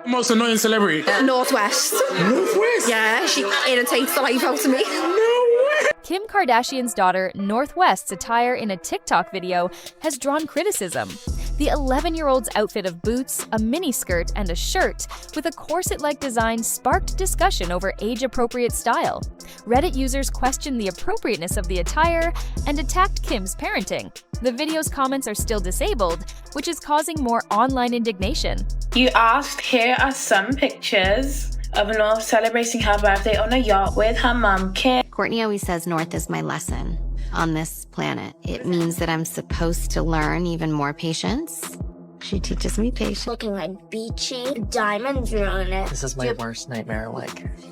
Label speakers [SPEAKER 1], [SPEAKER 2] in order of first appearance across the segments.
[SPEAKER 1] Most annoying celebrity?
[SPEAKER 2] Northwest.
[SPEAKER 1] Northwest?
[SPEAKER 2] Yeah, she irritates the life out of me.
[SPEAKER 3] Kim Kardashian's daughter, Northwest's attire in a TikTok video has drawn criticism. The 11-year-old's outfit of boots, a miniskirt, and a shirt with a corset-like design sparked discussion over age-appropriate style. Reddit users questioned the appropriateness of the attire and attacked Kim's parenting. The video's comments are still disabled, which is causing more online indignation.
[SPEAKER 4] You asked, here are some pictures of North celebrating her birthday on a yacht with her mum, Kim.
[SPEAKER 5] Courtney always says North is my lesson on this planet. It means that I'm supposed to learn even more patience. She teaches me patience.
[SPEAKER 6] Looking like beachy, diamonds are on it.
[SPEAKER 7] This is my worst nightmare,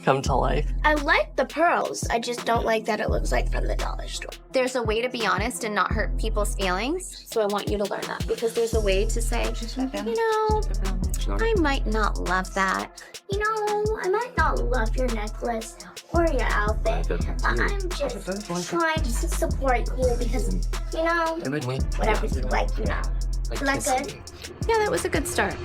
[SPEAKER 7] come to life.
[SPEAKER 6] I like the pearls. I just don't like that it looks like from the dollar store.
[SPEAKER 5] There's a way to be honest and not hurt people's feelings. So I want you to learn that because there's a way to say, you know, I might not love that.
[SPEAKER 6] You know, I might not love your necklace or your outfit, but I'm just trying to support you because, you know, whatever you like, you know. Isn't that good?
[SPEAKER 5] Yeah, that was a good start.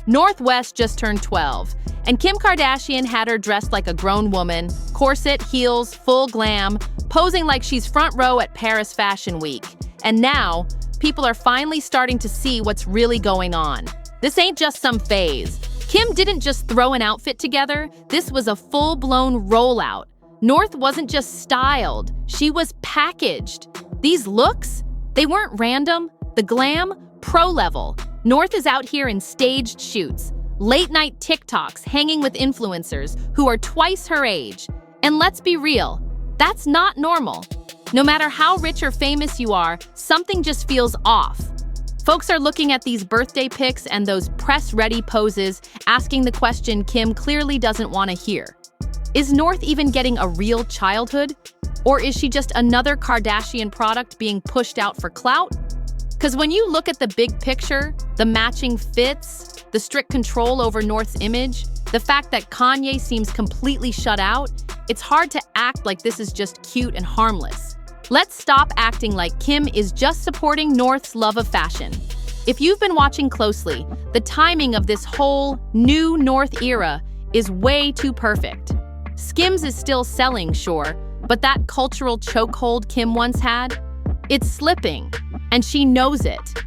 [SPEAKER 8] Northwest just turned 12, and Kim Kardashian had her dressed like a grown woman, corset, heels, full glam, posing like she's front row at Paris Fashion Week. And now, people are finally starting to see what's really going on. This ain't just some phase. Kim didn't just throw an outfit together, this was a full-blown rollout. North wasn't just styled, she was packaged. These looks, they weren't random. The glam, pro level. North is out here in staged shoots, late-night TikToks hanging with influencers who are twice her age. And let's be real, that's not normal. No matter how rich or famous you are, something just feels off. Folks are looking at these birthday pics and those press-ready poses, asking the question Kim clearly doesn't want to hear. Is North even getting a real childhood? Or is she just another Kardashian product being pushed out for clout? Because when you look at the big picture, the matching fits, the strict control over North's image, the fact that Kanye seems completely shut out, it's hard to act like this is just cute and harmless. Let's stop acting like Kim is just supporting North's love of fashion. If you've been watching closely, the timing of this whole new North era is way too perfect. Skims is still selling, sure, but that cultural chokehold Kim once had, it's slipping, and she knows it.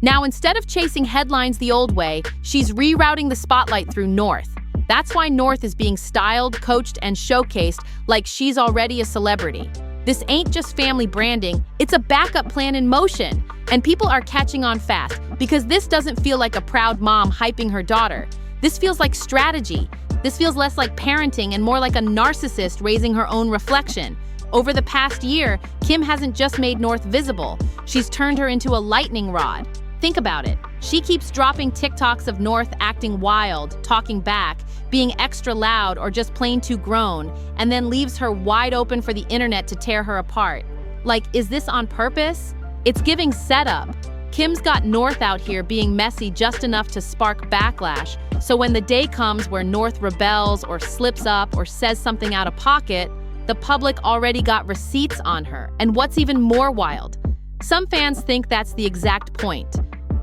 [SPEAKER 8] Now, instead of chasing headlines the old way, she's rerouting the spotlight through North. That's why North is being styled, coached, and showcased like she's already a celebrity. This ain't just family branding, it's a backup plan in motion. And people are catching on fast because this doesn't feel like a proud mom hyping her daughter. This feels like strategy. This feels less like parenting and more like a narcissist raising her own reflection. Over the past year, Kim hasn't just made North visible, she's turned her into a lightning rod. Think about it. She keeps dropping TikToks of North acting wild, talking back, being extra loud or just plain too grown, and then leaves her wide open for the internet to tear her apart. Like, is this on purpose? It's giving setup. Kim's got North out here being messy just enough to spark backlash, so when the day comes where North rebels or slips up or says something out of pocket, the public already got receipts on her. And what's even more wild, some fans think that's the exact point.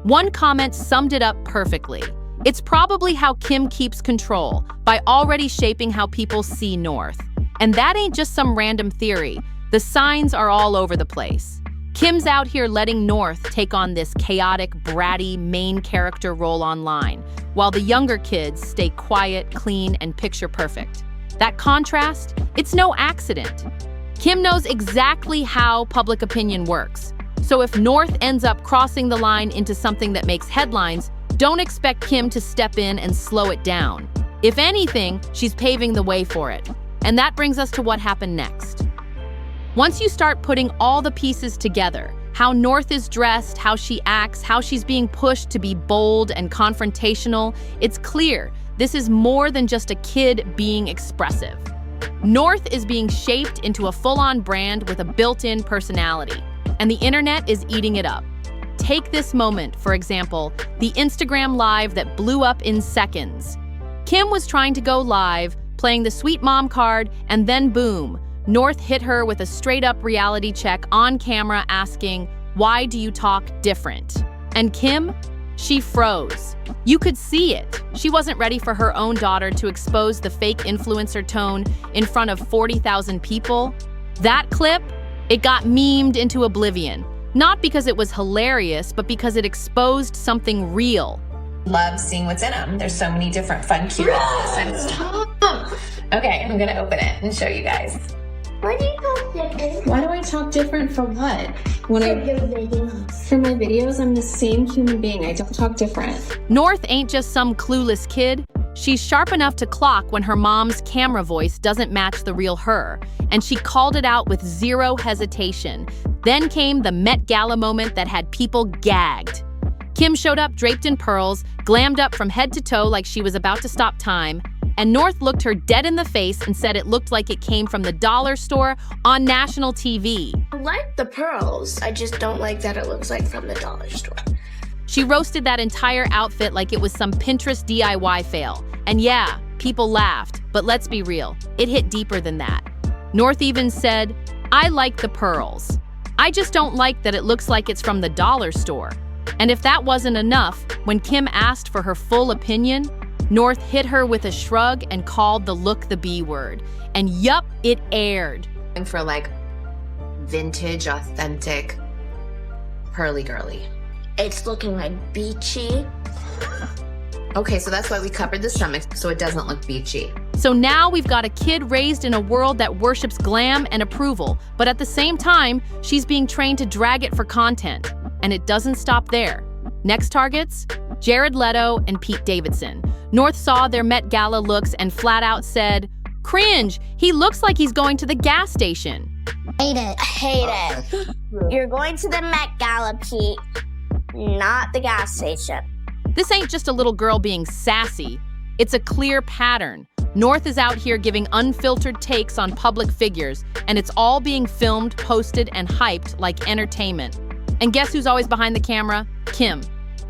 [SPEAKER 8] One comment summed it up perfectly. It's probably how Kim keeps control, by already shaping how people see North. And that ain't just some random theory. The signs are all over the place. Kim's out here letting North take on this chaotic, bratty main character role online, while the younger kids stay quiet, clean, and picture perfect. That contrast, it's no accident. Kim knows exactly how public opinion works. So if North ends up crossing the line into something that makes headlines, don't expect Kim to step in and slow it down. If anything, she's paving the way for it. And that brings us to what happened next. Once you start putting all the pieces together, how North is dressed, how she acts, how she's being pushed to be bold and confrontational, it's clear this is more than just a kid being expressive. North is being shaped into a full-on brand with a built-in personality, and the internet is eating it up. Take this moment, for example, the Instagram Live that blew up in seconds. Kim was trying to go live, playing the sweet mom card, and then boom, North hit her with a straight-up reality check on camera asking, "Why do you talk different?" And Kim? She froze. You could see it. She wasn't ready for her own daughter to expose the fake influencer tone in front of 40,000 people. That clip, it got memed into oblivion. Not because it was hilarious, but because it exposed something real.
[SPEAKER 9] Love seeing what's in them. There's so many different fun, cute Okay, I'm gonna open it and show you guys.
[SPEAKER 6] Why do you talk different?
[SPEAKER 10] Why do I talk different from what? When
[SPEAKER 6] For your videos.
[SPEAKER 10] for my videos, I'm the same human being. I don't talk different.
[SPEAKER 8] North ain't just some clueless kid. She's sharp enough to clock when her mom's camera voice doesn't match the real her, and she called it out with zero hesitation. Then came the Met Gala moment that had people gagged. Kim showed up draped in pearls, glammed up from head to toe like she was about to stop time, and North looked her dead in the face and said it looked like it came from the dollar store on national TV.
[SPEAKER 6] I like the pearls. I just don't like that it looks like from the dollar store.
[SPEAKER 8] She roasted that entire outfit like it was some Pinterest DIY fail. And yeah, people laughed, but let's be real, it hit deeper than that. North even said, "I like the pearls. I just don't like that it looks like it's from the dollar store." And if that wasn't enough, when Kim asked for her full opinion, North hit her with a shrug and called the look the B word. And yup, it aired.
[SPEAKER 9] For like vintage, authentic, pearly girly.
[SPEAKER 6] It's looking like beachy.
[SPEAKER 9] Okay, so that's why we covered the stomach so it doesn't look beachy.
[SPEAKER 8] So now we've got a kid raised in a world that worships glam and approval, but at the same time, she's being trained to drag it for content. And it doesn't stop there. Next targets? Jared Leto and Pete Davidson. North saw their Met Gala looks and flat out said, "Cringe, he looks like he's going to the gas station."
[SPEAKER 6] Hate it. Hate it. You're going to the Met Gala, Pete, not the gas station.
[SPEAKER 8] This ain't just a little girl being sassy. It's a clear pattern. North is out here giving unfiltered takes on public figures, and it's all being filmed, posted, and hyped like entertainment. And guess who's always behind the camera? Kim.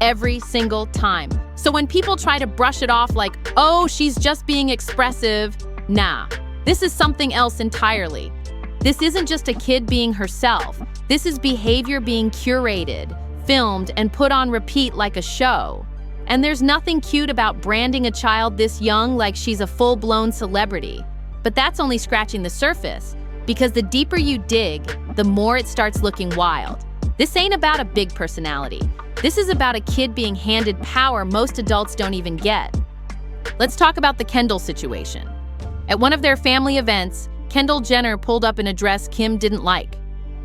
[SPEAKER 8] Every single time. So when people try to brush it off like, oh, she's just being expressive, nah. This is something else entirely. This isn't just a kid being herself. This is behavior being curated, filmed, and put on repeat like a show. And there's nothing cute about branding a child this young like she's a full-blown celebrity. But that's only scratching the surface, because the deeper you dig, the more it starts looking wild. This ain't about a big personality. This is about a kid being handed power most adults don't even get. Let's talk about the Kendall situation. At one of their family events, Kendall Jenner pulled up in a dress Kim didn't like.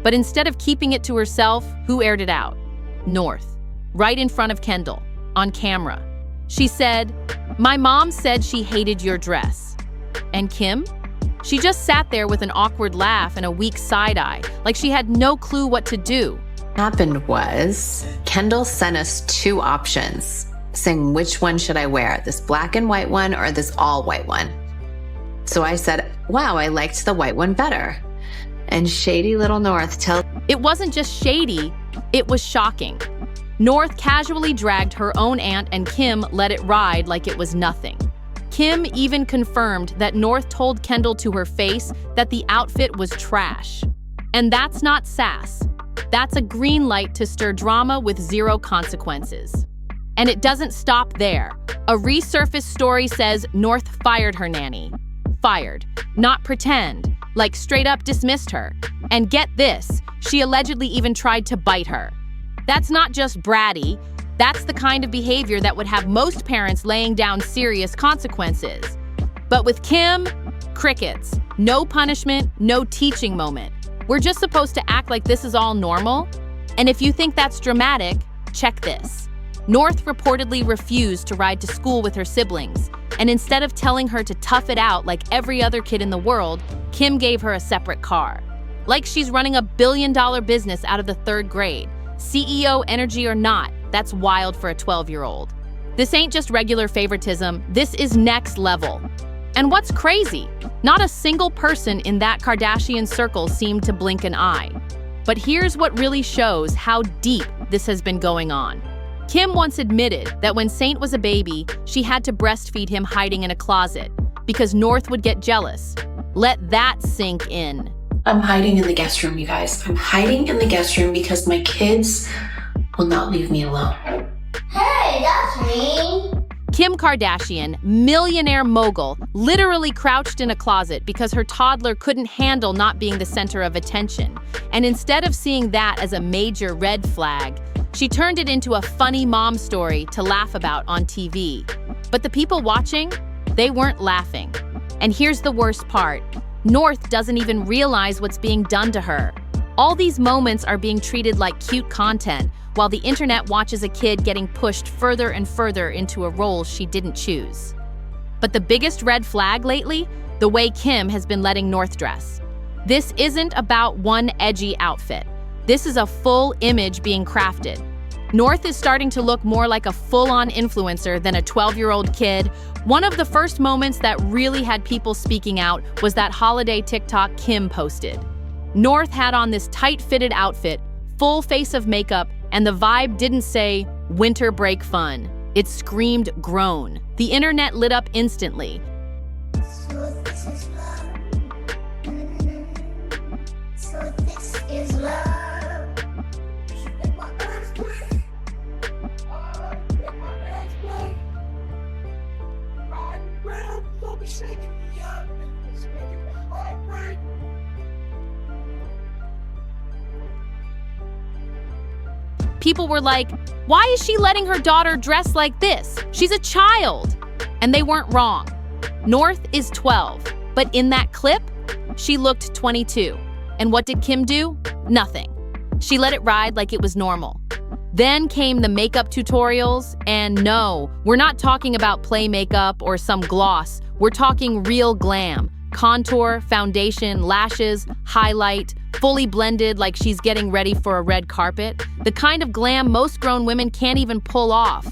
[SPEAKER 8] But instead of keeping it to herself, who aired it out? North, right in front of Kendall, on camera. She said, "My mom said she hated your dress." And Kim? She just sat there with an awkward laugh and a weak side-eye, like she had no clue what to do.
[SPEAKER 9] What happened was Kendall sent us two options saying, which one should I wear? This black and white one or this all white one? So I said, wow, I liked the white one better. And shady little North tells...
[SPEAKER 8] It wasn't just shady, it was shocking. North casually dragged her own aunt and Kim let it ride like it was nothing. Kim even confirmed that North told Kendall to her face that the outfit was trash. And that's not sass. That's a green light to stir drama with zero consequences. And it doesn't stop there. A resurfaced story says North fired her nanny. Fired, not pretend, like straight up dismissed her. And get this, she allegedly even tried to bite her. That's not just bratty, that's the kind of behavior that would have most parents laying down serious consequences. But with Kim, crickets. No punishment, no teaching moment. We're just supposed to act like this is all normal? And if you think that's dramatic, check this. North reportedly refused to ride to school with her siblings, and instead of telling her to tough it out like every other kid in the world, Kim gave her a separate car. Like she's running a billion-dollar business out of the 3rd grade. CEO energy or not, that's wild for a 12-year-old. This ain't just regular favoritism, this is next level. And what's crazy? Not a single person in that Kardashian circle seemed to blink an eye. But here's what really shows how deep this has been going on. Kim once admitted that when Saint was a baby, she had to breastfeed him hiding in a closet because North would get jealous. Let that sink in.
[SPEAKER 10] I'm hiding in the guest room, you guys. I'm hiding in the guest room because my kids will not leave me alone.
[SPEAKER 6] Hey, that's me.
[SPEAKER 8] Kim Kardashian, millionaire mogul, literally crouched in a closet because her toddler couldn't handle not being the center of attention. And instead of seeing that as a major red flag, she turned it into a funny mom story to laugh about on TV. But the people watching, they weren't laughing. And here's the worst part. North doesn't even realize what's being done to her. All these moments are being treated like cute content, while the internet watches a kid getting pushed further and further into a role she didn't choose. But the biggest red flag lately? The way Kim has been letting North dress. This isn't about one edgy outfit. This is a full image being crafted. North is starting to look more like a full-on influencer than a 12-year-old kid. One of the first moments that really had people speaking out was that holiday TikTok Kim posted. North had on this tight-fitted outfit, full face of makeup, and the vibe didn't say, winter break fun. It screamed grown. The internet lit up instantly.
[SPEAKER 6] So this is love. So this is love.
[SPEAKER 8] People were like, why is she letting her daughter dress like this? She's a child. And they weren't wrong. North is 12, but in that clip, she looked 22. And what did Kim do? Nothing. She let it ride like it was normal. Then came the makeup tutorials, and no, we're not talking about play makeup or some gloss. We're talking real glam. Contour, foundation, lashes, highlight, fully blended like she's getting ready for a red carpet. The kind of glam most grown women can't even pull off.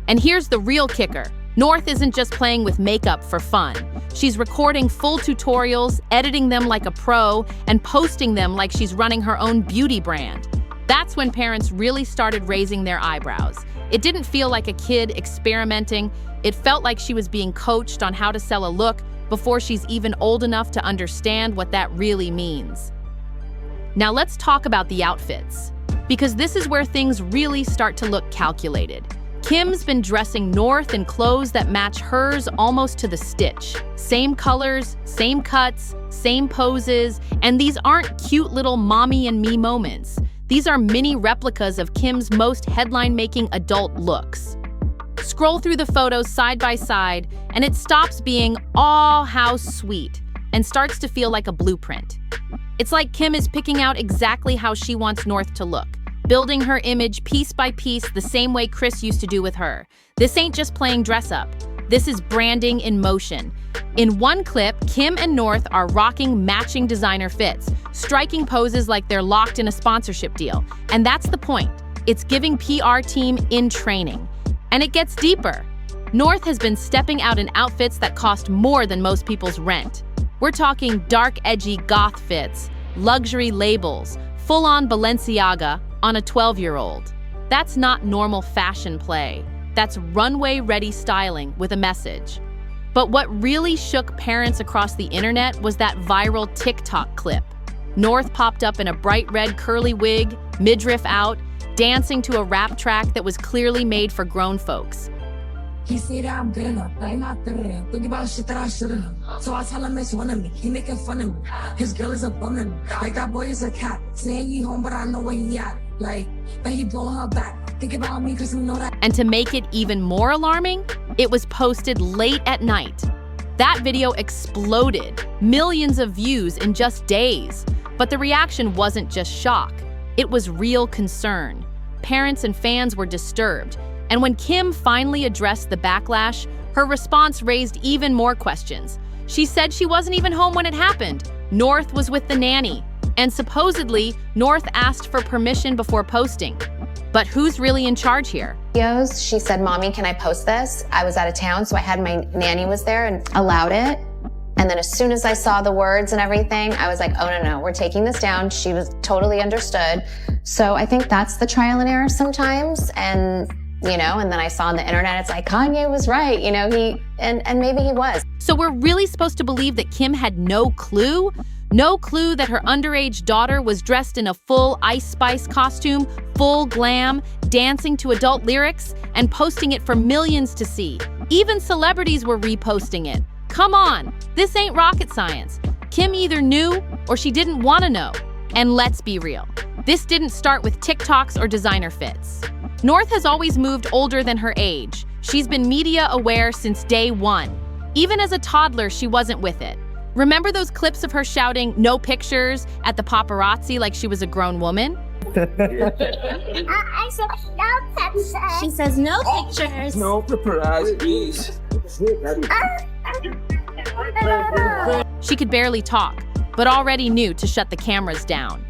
[SPEAKER 8] And here's the real kicker. North isn't just playing with makeup for fun. She's recording full tutorials, editing them like a pro, and posting them like she's running her own beauty brand. That's when parents really started raising their eyebrows. It didn't feel like a kid experimenting. It felt like she was being coached on how to sell a look before she's even old enough to understand what that really means. Now let's talk about the outfits, because this is where things really start to look calculated. Kim's been dressing North in clothes that match hers almost to the stitch. Same colors, same cuts, same poses, and these aren't cute little mommy and me moments. These are mini replicas of Kim's most headline-making adult looks. Scroll through the photos side by side, and it stops being, "Aw, how sweet," and starts to feel like a blueprint. It's like Kim is picking out exactly how she wants North to look, building her image piece by piece the same way Kris used to do with her. This ain't just playing dress up. This is branding in motion. In one clip, Kim and North are rocking matching designer fits, striking poses like they're locked in a sponsorship deal. And that's the point. It's giving PR team in training. And it gets deeper. North has been stepping out in outfits that cost more than most people's rent. We're talking dark, edgy goth fits, luxury labels, full-on Balenciaga on a 12-year-old. That's not normal fashion play. That's runway-ready styling with a message. But what really shook parents across the internet was that viral TikTok clip. North popped up in a bright red curly wig, midriff out, dancing to a rap track that was clearly made for grown folks.
[SPEAKER 11] He say that I'm good enough, but I'm not good enough. Think about shit that I should've done. So I tell him it's one of me. He making fun of me. His girl is a bum to me. Like that boy is a cat. Saying he home, but I know where he at. Like, but he blowing her back. Think about me, cause you know that.
[SPEAKER 8] And to make it even more alarming, it was posted late at night. That video exploded. Millions of views in just days. But the reaction wasn't just shock. It was real concern. Parents and fans were disturbed. And when Kim finally addressed the backlash, her response raised even more questions. She said she wasn't even home when it happened. North was with the nanny. And supposedly, North asked for permission before posting. But who's really in charge here?
[SPEAKER 9] She said, "Mommy, can I post this?" I was out of town, so I had my nanny was there and allowed it. And then as soon as I saw the words and everything, I was like, oh, no, we're taking this down. She was totally understood. So I think that's the trial and error sometimes. And you know, and then I saw on the internet, it's like, Kanye was right, you know, and maybe he was.
[SPEAKER 8] So we're really supposed to believe that Kim had no clue? No clue that her underage daughter was dressed in a full Ice Spice costume, full glam, dancing to adult lyrics, and posting it for millions to see. Even celebrities were reposting it. Come on, this ain't rocket science. Kim either knew or she didn't want to know. And let's be real, this didn't start with TikToks or designer fits. North has always moved older than her age. She's been media aware since day one. Even as a toddler, she wasn't with it. Remember those clips of her shouting "no pictures" at the paparazzi like she was a grown woman?
[SPEAKER 6] I said no pictures. She says no pictures.
[SPEAKER 1] No paparazzi.
[SPEAKER 8] She could barely talk, but already knew to shut the cameras down.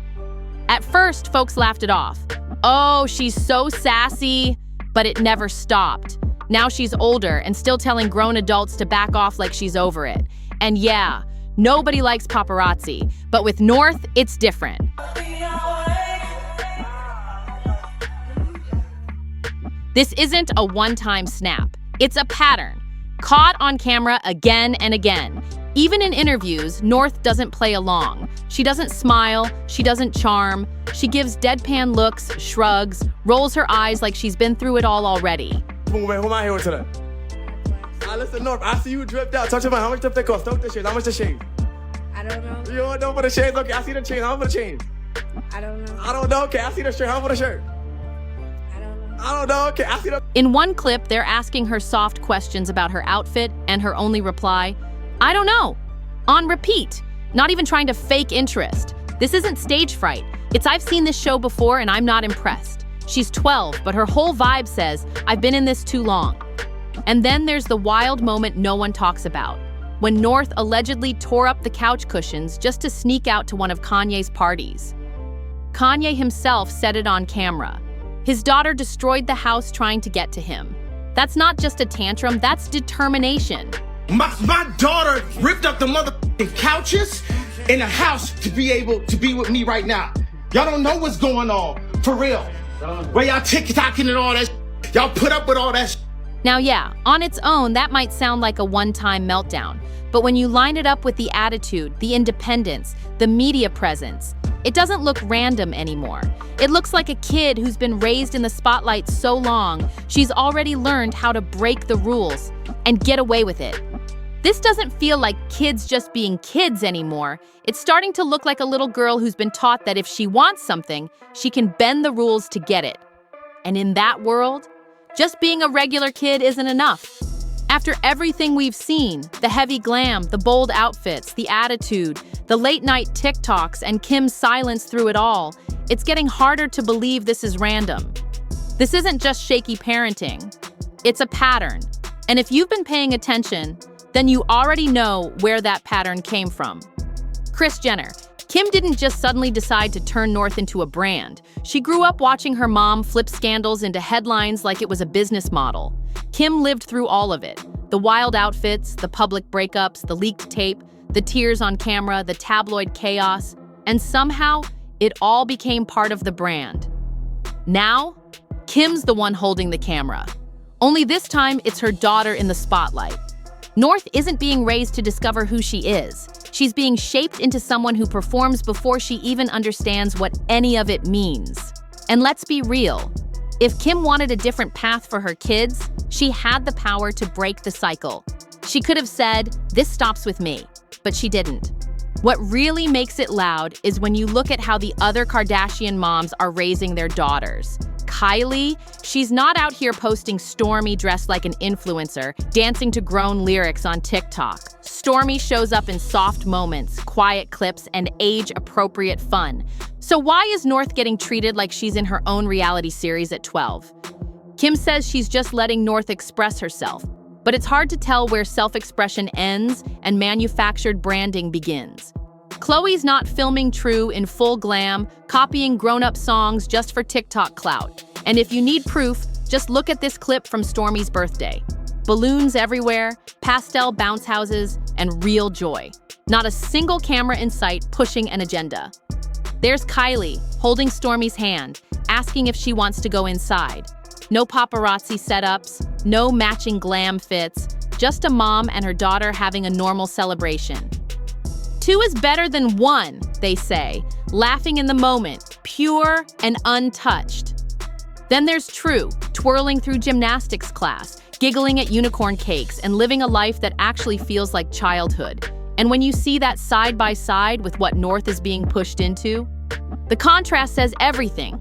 [SPEAKER 8] At first, folks laughed it off. Oh, she's so sassy, but it never stopped. Now she's older and still telling grown adults to back off like she's over it. And yeah, nobody likes paparazzi, but with North, it's different. This isn't a one-time snap. It's a pattern, caught on camera again and again. Even in interviews, North doesn't play along. She doesn't smile, she doesn't charm. She gives deadpan looks, shrugs, rolls her eyes like she's been through it all already.
[SPEAKER 1] Who am I here with today? Listen, North, I see you dripped out. Talk to me, how much they cost? Talk the shades. How much the shades?
[SPEAKER 2] I don't know.
[SPEAKER 1] You don't know for the shades? Okay, I see the chain. How much for the chain?
[SPEAKER 2] I don't know.
[SPEAKER 1] I don't know. Okay, I see the shirt. How much for the shirt? I don't know. Okay, I see the...
[SPEAKER 8] In one clip, they're asking her soft questions about her outfit, and her only reply, I don't know. On repeat, not even trying to fake interest. This isn't stage fright. It's I've seen this show before and I'm not impressed. She's 12, but her whole vibe says, I've been in this too long. And then there's the wild moment no one talks about, when North allegedly tore up the couch cushions just to sneak out to one of Kanye's parties. Kanye himself said it on camera. His daughter destroyed the house trying to get to him. That's not just a tantrum, that's determination.
[SPEAKER 12] My daughter ripped up the motherfucking couches in the house to be able to be with me right now. Y'all don't know what's going on, for real. Where y'all TikToking and all that y'all put up with all that.
[SPEAKER 8] Now yeah, on its own, that might sound like a one-time meltdown. But when you line it up with the attitude, the independence, the media presence, it doesn't look random anymore. It looks like a kid who's been raised in the spotlight so long, she's already learned how to break the rules and get away with it. This doesn't feel like kids just being kids anymore. It's starting to look like a little girl who's been taught that if she wants something, she can bend the rules to get it. And in that world, just being a regular kid isn't enough. After everything we've seen, the heavy glam, the bold outfits, the attitude, the late-night TikToks, and Kim's silence through it all, it's getting harder to believe this is random. This isn't just shaky parenting. It's a pattern. And if you've been paying attention, then you already know where that pattern came from. Kris Jenner. Kim didn't just suddenly decide to turn North into a brand. She grew up watching her mom flip scandals into headlines like it was a business model. Kim lived through all of it. The wild outfits, the public breakups, the leaked tape, the tears on camera, the tabloid chaos, and somehow it all became part of the brand. Now, Kim's the one holding the camera. Only this time, it's her daughter in the spotlight. North isn't being raised to discover who she is. She's being shaped into someone who performs before she even understands what any of it means. And let's be real. If Kim wanted a different path for her kids, she had the power to break the cycle. She could have said, "This stops with me," but she didn't. What really makes it loud is when you look at how the other Kardashian moms are raising their daughters. Kylie, she's not out here posting Stormi dressed like an influencer, dancing to grown lyrics on TikTok. Stormi shows up in soft moments, quiet clips, and age-appropriate fun. So why is North getting treated like she's in her own reality series at 12? Kim says she's just letting North express herself, but it's hard to tell where self-expression ends and manufactured branding begins. Khloe's not filming True in full glam, copying grown-up songs just for TikTok clout. And if you need proof, just look at this clip from Stormi's birthday. Balloons everywhere, pastel bounce houses, and real joy. Not a single camera in sight pushing an agenda. There's Kylie, holding Stormi's hand, asking if she wants to go inside. No paparazzi setups, no matching glam fits, just a mom and her daughter having a normal celebration. 2 is better than 1, they say, laughing in the moment, pure and untouched. Then there's True, twirling through gymnastics class, giggling at unicorn cakes, and living a life that actually feels like childhood. And when you see that side by side with what North is being pushed into, the contrast says everything.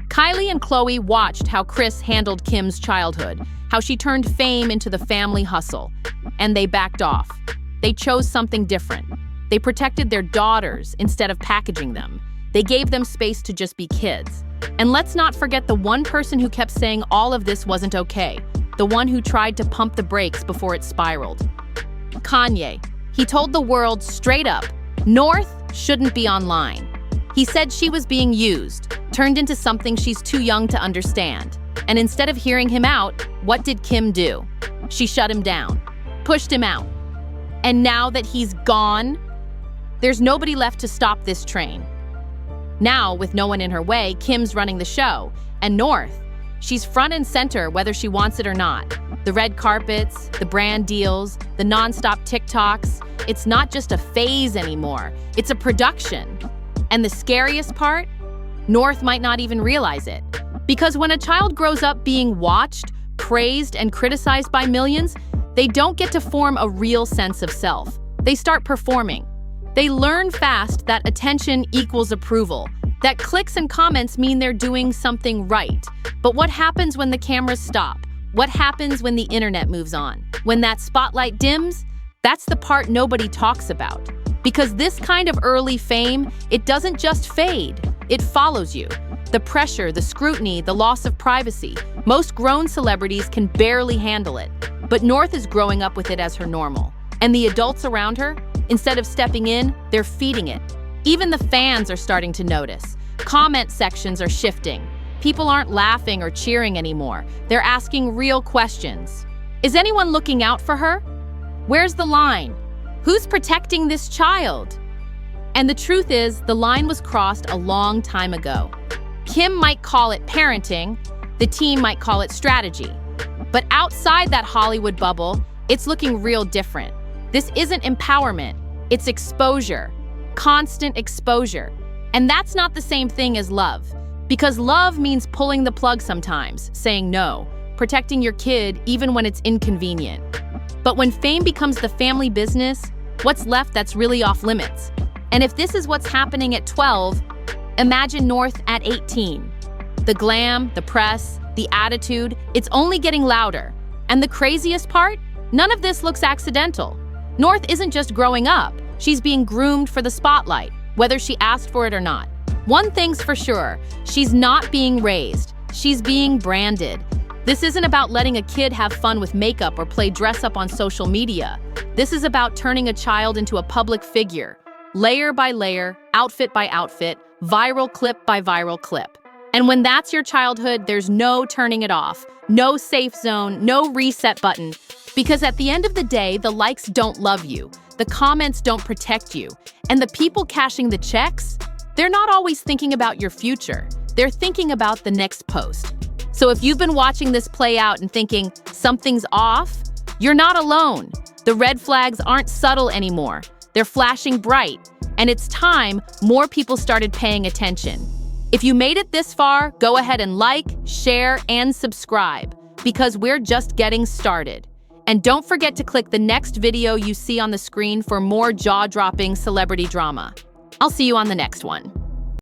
[SPEAKER 8] Kylie and Khloe watched how Kris handled Kim's childhood, how she turned fame into the family hustle, and they backed off. They chose something different. They protected their daughters instead of packaging them. They gave them space to just be kids. And let's not forget the one person who kept saying all of this wasn't okay, the one who tried to pump the brakes before it spiraled. Kanye. He told the world straight up, North shouldn't be online. He said she was being used, turned into something she's too young to understand. And instead of hearing him out, what did Kim do? She shut him down, pushed him out. And now that he's gone, there's nobody left to stop this train. Now, with no one in her way, Kim's running the show. And North, she's front and center whether she wants it or not. The red carpets, the brand deals, the nonstop TikToks. It's not just a phase anymore. It's a production. And the scariest part? North might not even realize it. Because when a child grows up being watched, praised, and criticized by millions, they don't get to form a real sense of self. They start performing. They learn fast that attention equals approval, that clicks and comments mean they're doing something right. But what happens when the cameras stop? What happens when the internet moves on? When that spotlight dims? That's the part nobody talks about. Because this kind of early fame, it doesn't just fade, it follows you. The pressure, the scrutiny, the loss of privacy. Most grown celebrities can barely handle it. But North is growing up with it as her normal. And the adults around her, instead of stepping in, they're feeding it. Even the fans are starting to notice. Comment sections are shifting. People aren't laughing or cheering anymore. They're asking real questions. Is anyone looking out for her? Where's the line? Who's protecting this child? And the truth is, the line was crossed a long time ago. Kim might call it parenting, the team might call it strategy. But outside that Hollywood bubble, it's looking real different. This isn't empowerment, it's exposure, constant exposure. And that's not the same thing as love. Because love means pulling the plug sometimes, saying no, protecting your kid even when it's inconvenient. But when fame becomes the family business, what's left that's really off limits? And if this is what's happening at 12, imagine North at 18. The glam, the press, the attitude, it's only getting louder. And the craziest part? None of this looks accidental. North isn't just growing up, she's being groomed for the spotlight, whether she asked for it or not. One thing's for sure, she's not being raised, she's being branded. This isn't about letting a kid have fun with makeup or play dress up on social media. This is about turning a child into a public figure, layer by layer, outfit by outfit, viral clip by viral clip. And when that's your childhood, there's no turning it off, no safe zone, no reset button. Because at the end of the day, the likes don't love you, the comments don't protect you, and the people cashing the checks, they're not always thinking about your future. They're thinking about the next post. So if you've been watching this play out and thinking something's off, you're not alone. The red flags aren't subtle anymore. They're flashing bright. And it's time more people started paying attention. If you made it this far, go ahead and like, share, and subscribe, because we're just getting started. And don't forget to click the next video you see on the screen for more jaw-dropping celebrity drama. I'll see you on the next one.